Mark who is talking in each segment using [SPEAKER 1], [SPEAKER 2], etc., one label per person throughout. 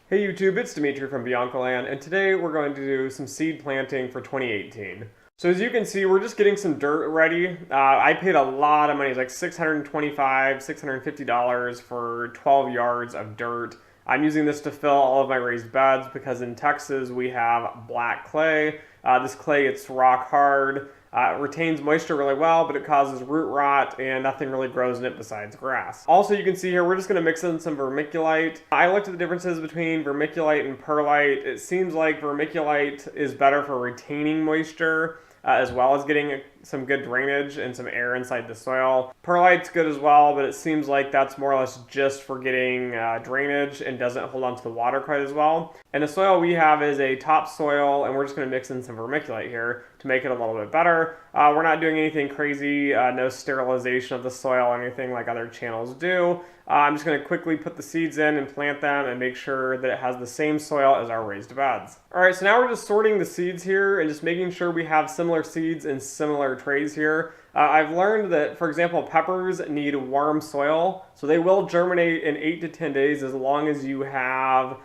[SPEAKER 1] Hey YouTube, it's Dimitri from BiancoLand, and today we're going to do some seed planting for 2018. So as you can see, we're just getting some dirt ready. I paid a lot of money, it's like $625, $650 for 12 yards of dirt. I'm using this to fill all of my raised beds because in Texas we have black clay. This clay gets rock hard. It retains moisture really well, but it causes root rot and nothing really grows in it besides grass. Also, you can see here, we're just going to mix in some vermiculite. I looked at the differences between vermiculite and perlite. It seems like vermiculite is better for retaining moisture, as well as getting some good drainage and some air inside the soil. Perlite's good as well, but it seems like that's more or less just for getting drainage and doesn't hold on to the water quite as well. And the soil we have is a topsoil, and we're just going to mix in some vermiculite here to make it a little bit better. We're not doing anything crazy, no sterilization of the soil or anything like other channels do. I'm just going to quickly put the seeds in and plant them and make sure that it has the same soil as our raised beds. Alright, so now we're just sorting the seeds here and just making sure we have similar seeds in similar trays here. I've learned that, for example, peppers need warm soil, so they will germinate in 8 to 10 days as long as you have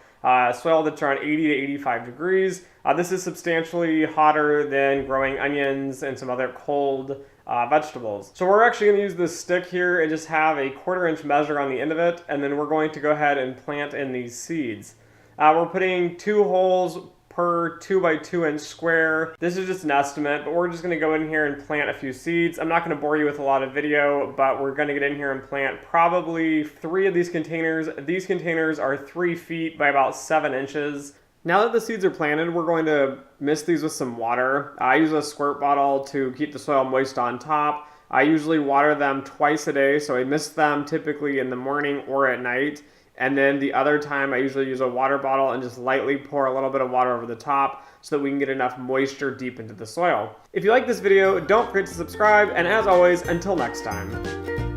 [SPEAKER 1] soil that's around 80 to 85 degrees. This is substantially hotter than growing onions and some other cold vegetables. So we're actually going to use this stick here and just have a 1/4 inch measure on the end of it, and then we're going to go ahead and plant in these seeds. We're putting 2 holes per 2 by 2 inch square. This is just an estimate, but we're just going to go in here and plant a few seeds. I'm not going to bore you with a lot of video, but we're going to get in here and plant probably 3 of these containers. These containers are 3 feet by about 7 inches. Now that the seeds are planted, we're going to mist these with some water. I use a squirt bottle to keep the soil moist on top. I usually water them twice a day, so I mist them typically in the morning or at night. And then the other time I usually use a water bottle and just lightly pour a little bit of water over the top so that we can get enough moisture deep into the soil. If you like this video, don't forget to subscribe, and as always, until next time.